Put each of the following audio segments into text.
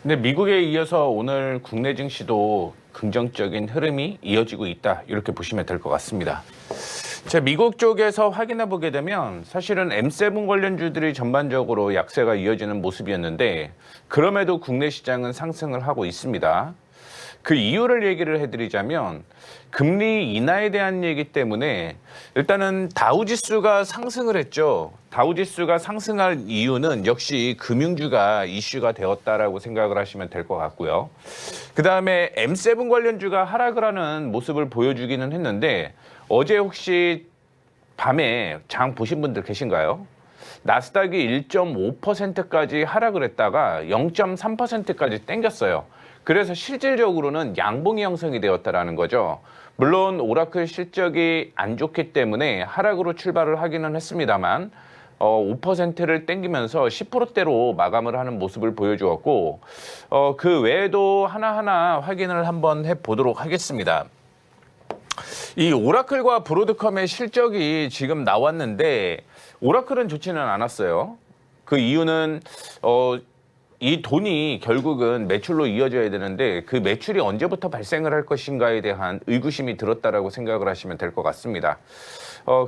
근데 미국에 이어서 오늘 국내 증시도 긍정적인 흐름이 이어지고 있다. 이렇게 보시면 될 것 같습니다. 자, 미국 쪽에서 확인해 보게 되면 사실은 M7 관련주들이 전반적으로 약세가 이어지는 모습이었는데 그럼에도 국내 시장은 상승을 하고 있습니다. 그 이유를 얘기를 해드리자면 금리 인하에 대한 얘기 때문에 일단은 다우지수가 상승을 했죠. 다우지수가 상승할 이유는 역시 금융주가 이슈가 되었다라고 생각을 하시면 될 것 같고요. 그 다음에 M7 관련주가 하락을 하는 모습을 보여주기는 했는데 어제 혹시 밤에 장 보신 분들 계신가요? 나스닥이 1.5%까지 하락을 했다가 0.3%까지 땡겼어요. 그래서 실질적으로는 양봉이 형성이 되었다라는 거죠. 물론 오라클 실적이 안 좋기 때문에 하락으로 출발을 하기는 했습니다만 5%를 땡기면서 10%대로 마감을 하는 모습을 보여주었고 그 외에도 하나하나 확인을 한번 해보도록 하겠습니다. 이 오라클과 브로드컴의 실적이 지금 나왔는데 오라클은 좋지는 않았어요. 그 이유는 이 돈이 결국은 매출로 이어져야 되는데 그 매출이 언제부터 발생을 할 것인가에 대한 의구심이 들었다라고 생각을 하시면 될 것 같습니다.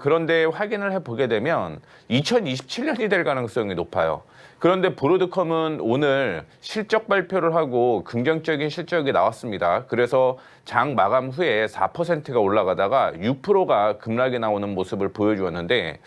그런데 확인을 해보게 되면 2027년이 될 가능성이 높아요. 그런데 브로드컴은 오늘 실적 발표를 하고 긍정적인 실적이 나왔습니다. 그래서 장 마감 후에 4%가 올라가다가 6%가 급락이 나오는 모습을 보여주었는데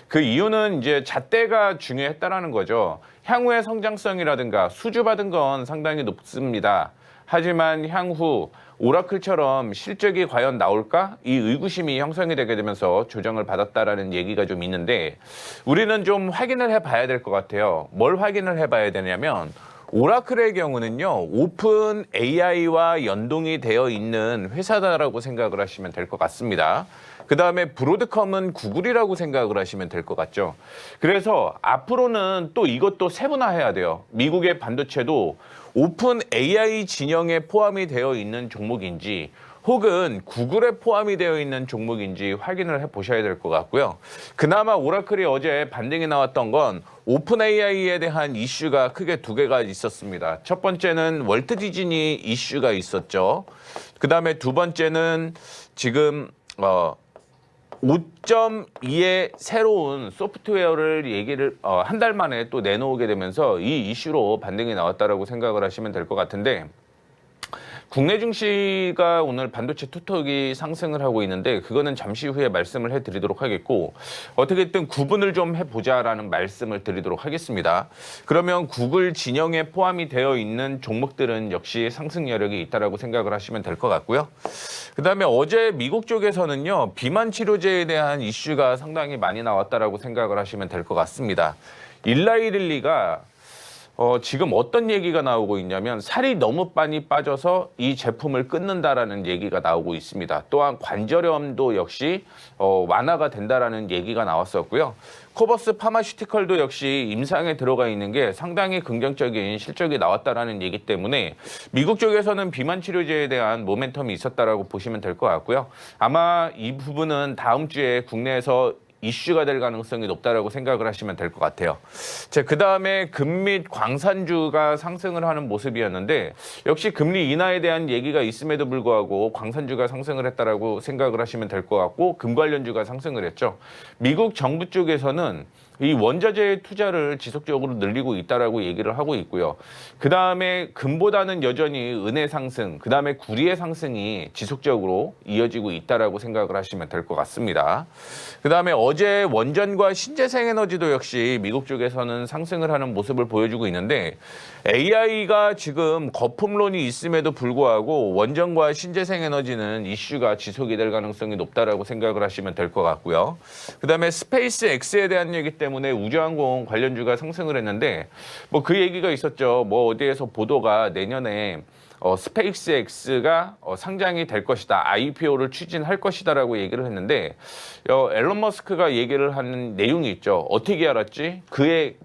그 이유는 이제 잣대가 중요했다라는 거죠. 향후의 성장성이라든가 수주받은 건 상당히 높습니다. 하지만 향후 오라클처럼 실적이 과연 나올까? 이 의구심이 형성이 되게 되면서 조정을 받았다라는 얘기가 좀 있는데 우리는 좀 확인을 해봐야 될 것 같아요. 뭘 확인을 해봐야 되냐면 오라클의 경우는요, 오픈 AI와 연동이 되어 있는 회사다라고 생각을 하시면 될 것 같습니다. 그 다음에 브로드컴은 구글이라고 생각을 하시면 될 것 같죠. 그래서 앞으로는 또 이것도 세분화해야 돼요. 미국의 반도체도 오픈 AI 진영에 포함이 되어 있는 종목인지 혹은 구글에 포함이 되어 있는 종목인지 확인을 해보셔야 될 것 같고요. 그나마 오라클이 어제 반등이 나왔던 건 오픈 AI에 대한 이슈가 크게 두 개가 있었습니다. 첫 번째는 월트 디즈니 이슈가 있었죠. 그 다음에 두 번째는 지금 5.2의 새로운 소프트웨어를 얘기를 한 달 만에 또 내놓게 되면서 이 이슈로 반등이 나왔다라고 생각을 하시면 될 것 같은데 국내 증시가 오늘 반도체 투턱이 상승을 하고 있는데 그거는 잠시 후에 말씀을 해드리도록 하겠고 어떻게든 구분을 좀 해보자라는 말씀을 드리도록 하겠습니다. 그러면 구글 진영에 포함이 되어 있는 종목들은 역시 상승 여력이 있다라고 생각을 하시면 될 것 같고요. 그 다음에 어제 미국 쪽에서는요, 비만 치료제에 대한 이슈가 상당히 많이 나왔다라고 생각을 하시면 될 것 같습니다. 일라이릴리가 지금 어떤 얘기가 나오고 있냐면 살이 너무 많이 빠져서 이 제품을 끊는다라는 얘기가 나오고 있습니다. 또한 관절염도 역시 완화가 된다라는 얘기가 나왔었고요. 코버스 파마슈티컬도 역시 임상에 들어가 있는 게 상당히 긍정적인 실적이 나왔다라는 얘기 때문에 미국 쪽에서는 비만 치료제에 대한 모멘텀이 있었다라고 보시면 될 것 같고요. 아마 이 부분은 다음 주에 국내에서 이슈가 될 가능성이 높다라고 생각을 하시면 될 것 같아요. 자, 그 다음에 금 및 광산주가 상승을 하는 모습이었는데 역시 금리 인하에 대한 얘기가 있음에도 불구하고 광산주가 상승을 했다라고 생각을 하시면 될 것 같고 금 관련주가 상승을 했죠. 미국 정부 쪽에서는 이 원자재 투자를 지속적으로 늘리고 있다라고 얘기를 하고 있고요. 그 다음에 금보다는 여전히 은의 상승, 그 다음에 구리의 상승이 지속적으로 이어지고 있다라고 생각을 하시면 될 것 같습니다. 그 다음에 어제 원전과 신재생에너지도 역시 미국 쪽에서는 상승을 하는 모습을 보여주고 있는데 AI가 지금 거품론이 있음에도 불구하고 원전과 신재생에너지는 이슈가 지속이 될 가능성이 높다라고 생각을 하시면 될 것 같고요. 그 다음에 스페이스 X에 대한 얘기 때문에 우주항공 관련주가 상승을 했는데 뭐 그 얘기가 있었죠. 뭐 어디에서 보도가 내년에 스페이스 X가 상장이 될 것이다. IPO를 추진할 것이다라고 얘기를 했는데 앨런 머스크가 얘기를 하는 내용이 있죠. 어떻게 알았지? 그의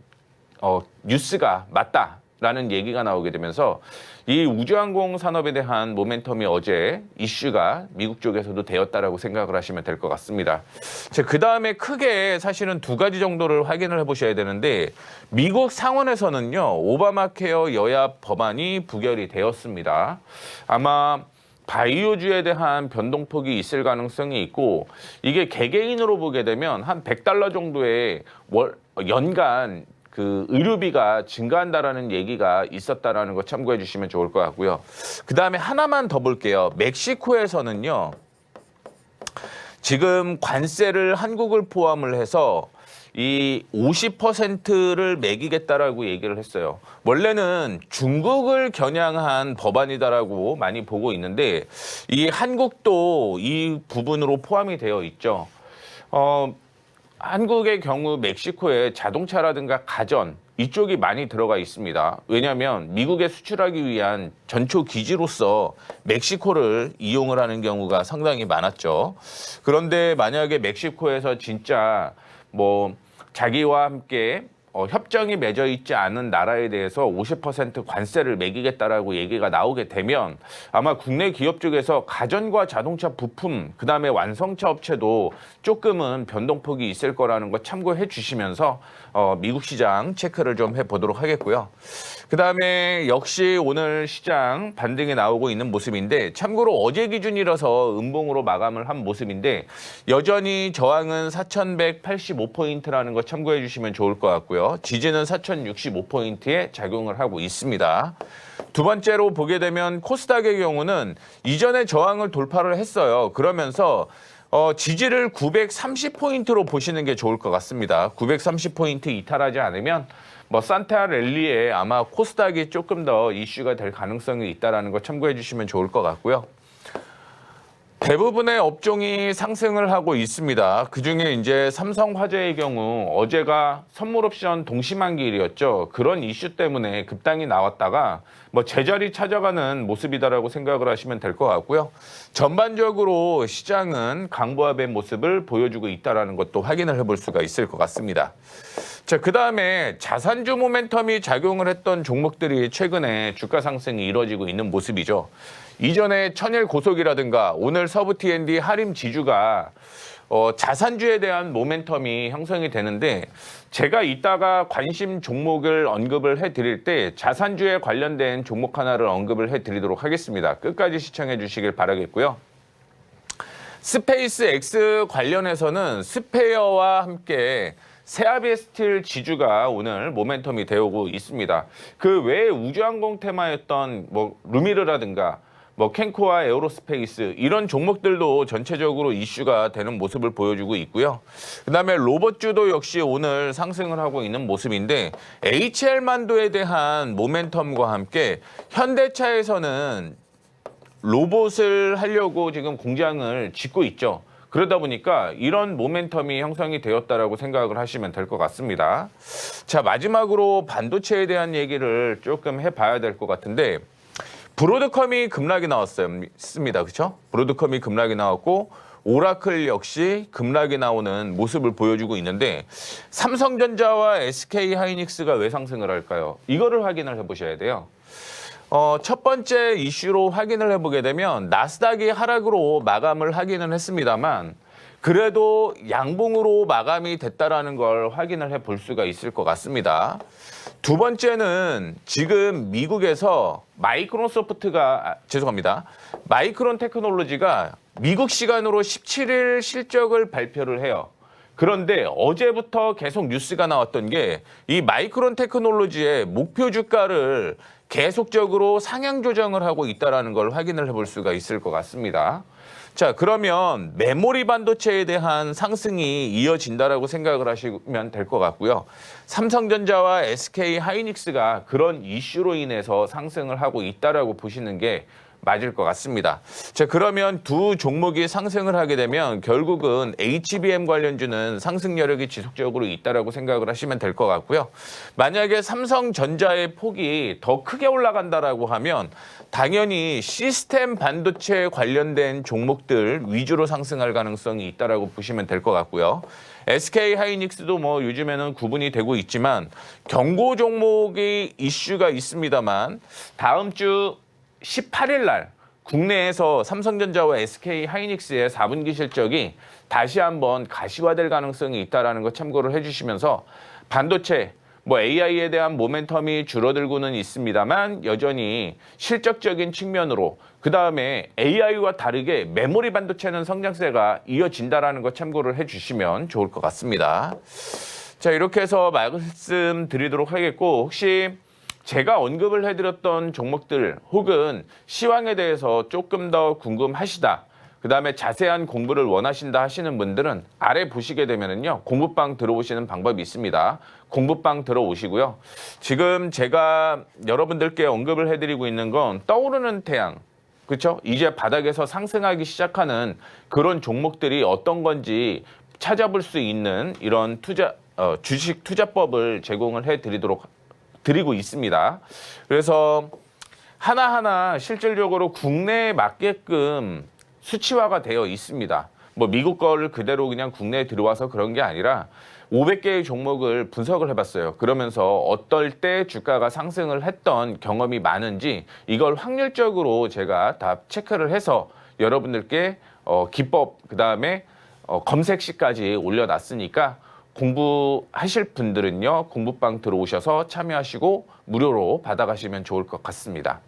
뉴스가 맞다. 라는 얘기가 나오게 되면서 이 우주항공 산업에 대한 모멘텀이 어제 이슈가 미국 쪽에서도 되었다라고 생각을 하시면 될 것 같습니다. 그 다음에 크게 사실은 두 가지 정도를 확인을 해보셔야 되는데 미국 상원에서는요 오바마 케어 여야 법안이 부결이 되었습니다. 아마 바이오주에 대한 변동폭이 있을 가능성이 있고 이게 개개인으로 보게 되면 한 $100 정도의 연간 그 의료비가 증가한다라는 얘기가 있었다라는 거 참고해 주시면 좋을 것 같고요. 그 다음에 하나만 더 볼게요. 멕시코에서는요. 지금 관세를 한국을 포함을 해서 이 50%를 매기겠다라고 얘기를 했어요. 원래는 중국을 겨냥한 법안이다라고 많이 보고 있는데 이 한국도 이 부분으로 포함이 되어 있죠. 한국의 경우 멕시코에 자동차라든가 가전 이쪽이 많이 들어가 있습니다. 왜냐하면 미국에 수출하기 위한 전초 기지로서 멕시코를 이용을 하는 경우가 상당히 많았죠. 그런데 만약에 멕시코에서 진짜 뭐 자기와 함께 협정이 맺어 있지 않은 나라에 대해서 50% 관세를 매기겠다라고 얘기가 나오게 되면 아마 국내 기업 쪽에서 가전과 자동차 부품, 그다음에 완성차 업체도 조금은 변동폭이 있을 거라는 거 참고해 주시면서 미국 시장 체크를 좀 해보도록 하겠고요. 그다음에 역시 오늘 시장 반등이 나오고 있는 모습인데 참고로 어제 기준이라서 음봉으로 마감을 한 모습인데 여전히 저항은 4,185포인트라는 거 참고해 주시면 좋을 것 같고요. 지지는 4,065포인트에 작용을 하고 있습니다. 두 번째로 보게 되면 코스닥의 경우는 이전에 저항을 돌파를 했어요. 그러면서 지지를 930포인트로 보시는 게 좋을 것 같습니다. 930포인트 이탈하지 않으면 산타 랠리에 아마 코스닥이 조금 더 이슈가 될 가능성이 있다는 거 참고해 주시면 좋을 것 같고요. 대부분의 업종이 상승을 하고 있습니다. 그중에 이제 삼성화재의 경우 어제가 선물옵션 동시만기일이었죠. 그런 이슈 때문에 급당이 나왔다가 제자리 찾아가는 모습이다라고 생각을 하시면 될 것 같고요. 전반적으로 시장은 강보합의 모습을 보여주고 있다는 것도 확인을 해볼 수가 있을 것 같습니다. 자, 그 다음에 자산주 모멘텀이 작용을 했던 종목들이 최근에 주가 상승이 이루어지고 있는 모습이죠. 이전에 천일 고속이라든가 오늘 서부 T&D 하림 지주가 자산주에 대한 모멘텀이 형성이 되는데 제가 이따가 관심 종목을 언급을 해드릴 때 자산주에 관련된 종목 하나를 언급을 해드리도록 하겠습니다. 끝까지 시청해 주시길 바라겠고요. 스페이스 X 관련해서는 스페어와 함께 세아비스틸 지주가 오늘 모멘텀이 되어오고 있습니다. 그 외에 우주항공 테마였던 루미르라든가 캔코와 에어로스페이스 이런 종목들도 전체적으로 이슈가 되는 모습을 보여주고 있고요. 그다음에 로봇주도 역시 오늘 상승을 하고 있는 모습인데 HL만도에 대한 모멘텀과 함께 현대차에서는 로봇을 하려고 지금 공장을 짓고 있죠. 그러다 보니까 이런 모멘텀이 형성이 되었다라고 생각을 하시면 될 것 같습니다. 자, 마지막으로 반도체에 대한 얘기를 조금 해봐야 될 것 같은데 브로드컴이 급락이 나왔습니다. 그렇죠? 브로드컴이 급락이 나왔고 오라클 역시 급락이 나오는 모습을 보여주고 있는데 삼성전자와 SK하이닉스가 왜 상승을 할까요? 이거를 확인을 해보셔야 돼요. 첫 번째 이슈로 확인을 해보게 되면 나스닥이 하락으로 마감을 하기는 했습니다만 그래도 양봉으로 마감이 됐다라는 걸 확인을 해볼 수가 있을 것 같습니다. 두 번째는 지금 미국에서 마이크론 테크놀로지가 미국 시간으로 17일 실적을 발표를 해요. 그런데 어제부터 계속 뉴스가 나왔던 게 이 마이크론 테크놀로지의 목표 주가를 계속적으로 상향 조정을 하고 있다는 걸 확인을 해볼 수가 있을 것 같습니다. 자, 그러면 메모리 반도체에 대한 상승이 이어진다라고 생각을 하시면 될 것 같고요. 삼성전자와 SK하이닉스가 그런 이슈로 인해서 상승을 하고 있다라고 보시는 게 맞을 것 같습니다. 자, 그러면 두 종목이 상승을 하게 되면 결국은 HBM 관련주는 상승 여력이 지속적으로 있다라고 생각을 하시면 될 것 같고요. 만약에 삼성전자의 폭이 더 크게 올라간다라고 하면 당연히 시스템 반도체 관련된 종목들 위주로 상승할 가능성이 있다라고 보시면 될 것 같고요. SK 하이닉스도 뭐 요즘에는 구분이 되고 있지만 경고 종목이 이슈가 있습니다만 다음 주 18일 날 국내에서 삼성전자와 SK 하이닉스의 4분기 실적이 다시 한번 가시화될 가능성이 있다는 거 참고를 해주시면서 반도체, 뭐 AI에 대한 모멘텀이 줄어들고는 있습니다만 여전히 실적적인 측면으로 그다음에 AI와 다르게 메모리 반도체는 성장세가 이어진다는 거 참고를 해주시면 좋을 것 같습니다. 자, 이렇게 해서 말씀드리도록 하겠고 혹시 제가 언급을 해드렸던 종목들 혹은 시황에 대해서 조금 더 궁금하시다. 그다음에 자세한 공부를 원하신다 하시는 분들은 아래 보시게 되면은요. 공부방 들어오시는 방법이 있습니다. 공부방 들어오시고요. 지금 제가 여러분들께 언급을 해드리고 있는 건 떠오르는 태양. 그렇죠? 이제 바닥에서 상승하기 시작하는 그런 종목들이 어떤 건지 찾아볼 수 있는 이런 주식 투자법을 제공을 드리고 있습니다. 그래서 하나하나 실질적으로 국내에 맞게끔 수치화가 되어 있습니다. 뭐 미국 거를 그대로 그냥 국내에 들어와서 그런 게 아니라 500개의 종목을 분석을 해봤어요. 그러면서 어떨 때 주가가 상승을 했던 경험이 많은지 이걸 확률적으로 제가 다 체크를 해서 여러분들께 기법 그다음에 검색시까지 올려놨으니까 공부하실 분들은요. 공부방 들어오셔서 참여하시고 무료로 받아가시면 좋을 것 같습니다.